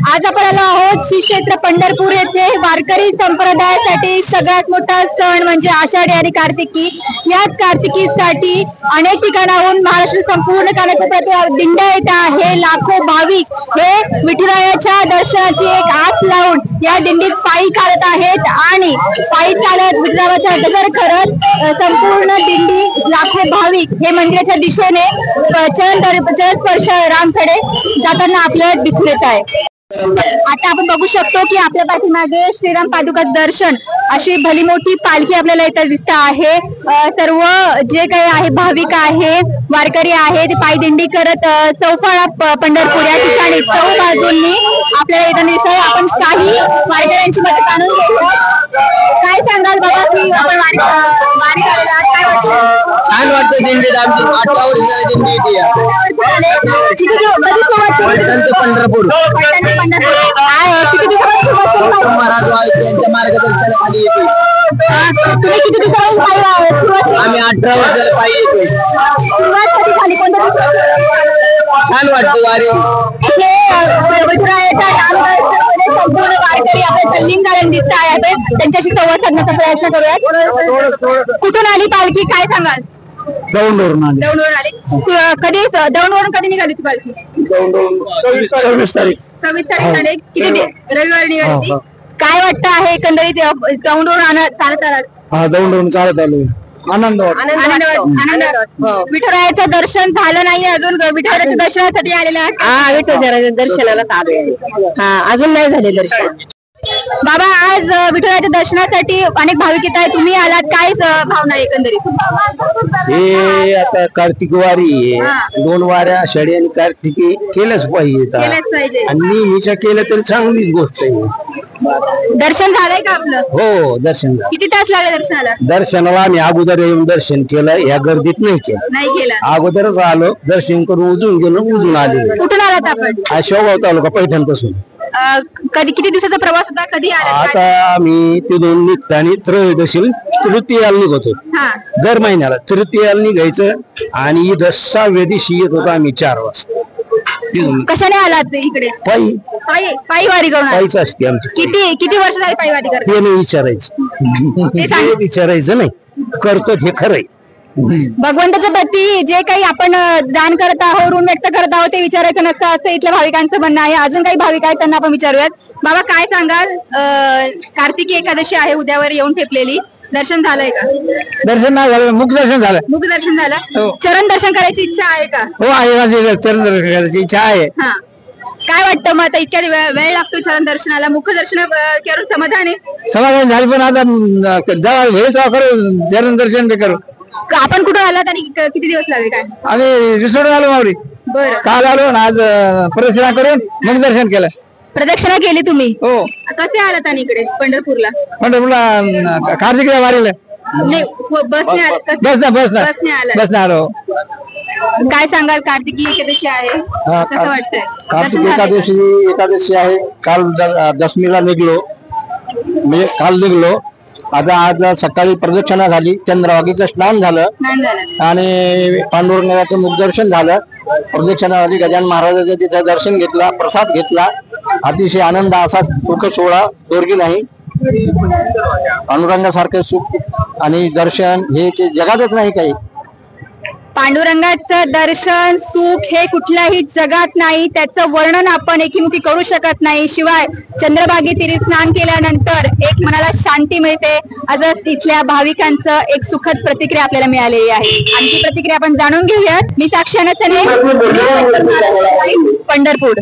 आज आपण आलो आहोत श्री क्षेत्र पंढरपूर येथे वारकरी संप्रदायासाठी सगळ्यात मोठा सण म्हणजे आषाढी आणि कार्तिकी। याच कार्तिकीसाठी अनेक ठिकाणाहून महाराष्ट्र संपूर्ण कानाकोपऱ्यातून दिंड्या येत आहे। लाखो भाविक हे विठुरायाच्या दर्शनाची एक आस लावून या दिंडीत पायी चालत आहेत आणि पायी चालत विठुरायाचा दर्शन करत संपूर्ण दिंडी लाखो भाविक हे मंदिराच्या दिशेने चरणस्पर्श रामकडे जाताना आपल्याला दिसून येत आहे। आता आपण बघू शकतो की आपल्या पाठीमागे श्रीराम पादुका दर्शन अशी भली मोठी पालखी आपल्याला इथे दिसत आहे। सर्व जे काही आहे भाविक आहे वारकरी आहे ते पायी दिंडी करत चौफाळा पंढरपूर या ठिकाणी चौ बाजूंनी आपल्याला इथे दिसत आहे। आपण काही वारकऱ्यांची मदत जाणून घेऊया। काय सांगाल बाबा की आपण वारी करायला काय वाटतं? छान वाटतं दिंडीत आमची 18 वर्षाची दिंडी येते पंढरपूर काय किती दिवस महाराज यांच्या मार्गदर्शनाखाली येते। तुम्ही किती दिवसांनी पायी आहात? आम्ही 18 वर्षाला पायी येतोय। सुरुवात कधी झाली? कोणत्या दिवशी? छान वाटतं वारी। संपूर्ण वारकरी आपल्या तल्लीन झालेले दिसत आहे। त्यांच्याशी संवाद साधण्याचा प्रयत्न करूयात। कुठून आली पालखी काय सांगाल? दौंडवरून आली। दौंडवरून आली। कधी दौंडवरून कधी निघाली ती पालखी? 26 तारीख 26 तारीख झाले। किती रविवारी निघाली ती? काय वाटतं आहे एकंदरीत दौंडवरून चालत आलात? दौंडवरून चालत आलो। आनंद वाटतो। विठुरायाचं दर्शन झालं नाही अजून? विठुरायाच्या दर्शनासाठी आलेला आहे? विठुरायाच्या दर्शनाला अजून नाही झाले दर्शन। बाबा आज विठुरायाच्या दर्शनासाठी अनेक भाविक येत आहेत, तुम्ही आलात, काय भावना एकंदरीत? हे आता कार्तिक वारी आहे। 2 वाऱ्या आषाढी आणि कार्तिकी केलंच पाहिजे आणि नेहमीच्या केलं तरी चांगलीच गोष्ट आहे। दर्शन झालंय का आपलं? हो दर्शन झालं। किती तास लागले दर्शनाला? दर्शनाला आम्ही अगोदर येऊन दर्शन केलं, या गर्दीत नाही केलं। अगोदरच आलो, दर्शन करून उजून गेलो, उजून आले। कुठून आलात आपण? शेवगाव तालुका पैठण पासून। कधी किती दिवसाचा प्रवास होता? कधी आला? आता आम्ही तिथून निघताना त्रयोदशी तृतीयाला निघतो। दर महिन्याला तृतीयाला निघायचं आणि इथं 6व्या दिवशी येत होतो आम्ही 4 वाजता। कशाने आलात इकडे? पायी पायी वारी करून? पायीच असते आमची। किती वर्ष झाली पायी वारी करते? ते नाही विचारायचं, विचारायचं नाही, करतो हे खरंय। भगवंताच्या प्रती जे काही आपण दान करत आहोत, ऋण व्यक्त करत आहोत ते विचारायचं नसतं असं इथल्या भाविकांचं म्हणणं आहे। अजून काही भाविक आहेत त्यांना आपण विचारूयात। बाबा काय सांगाल, कार्तिकी एकादशी आहे उद्यावर येऊन ठेपलेली, दर्शन झालंय का? दर्शन नाही झालं, मुख दर्शन झालं। मुख दर्शन झालं? चरण दर्शन करायची इच्छा आहे का? हो आहे, माझी चरण दर्शन करायची इच्छा आहे। काय वाटतं मग आता इतक्या वेळ लागतो चरण दर्शनाला? मुख दर्शन करून समाधान आहे? समाधान झाली, पण आता जेव्हा होईल तेव्हा करू चरण दर्शन बी करू। आपण कुठून आलात आणि किती दिवस लागले? काय आम्ही रिसोडून आलो मावरी। बरं, काल आलो आणि आज प्रदक्षिणा करून मग दर्शन केलं। प्रदक्षिणा केली तुम्ही? हो। कसे आलात आणि इकडे पंढरपूरला? पंढरपूरला कार्तिक वारीला नाही, बसने आलो। काय सांगाल, कार्तिकी एकादशी आहे, कसं वाटतंय? कार्तिक एकादशी आहे। काल दशमीला निघलो, म्हणजे काल निघलो। आता आज सकाळी प्रदक्षिणा झाली, चंद्रभागेचं स्नान झालं आणि पांडुरंगाचं मुखदर्शन झालं। प्रदक्षिणा झाली, गजानन महाराजांचं तिथं दर्शन घेतला, प्रसाद घेतला। अतिशय आनंद असा सुख सोहळा दोर्गी नाही। पांडुरंगासारखं सुख आणि दर्शन हे जगातच नाही काही। पांडुरंगाचं दर्शन सुख हे कुठल्याही जगात नाही, त्याचं वर्णन आपण एकीमुखी करू शकत नाही। शिवाय चंद्रभागेतीरी स्नान केल्यानंतर एक मनाला शांती मिळते, आजच इथल्या भाविकांचं एक सुखद प्रतिक्रिया आपल्याला मिळालेली आहे। आणखी प्रतिक्रिया आपण जाणून घेऊयात। मी साक्षी अनसने, पंढरपूर।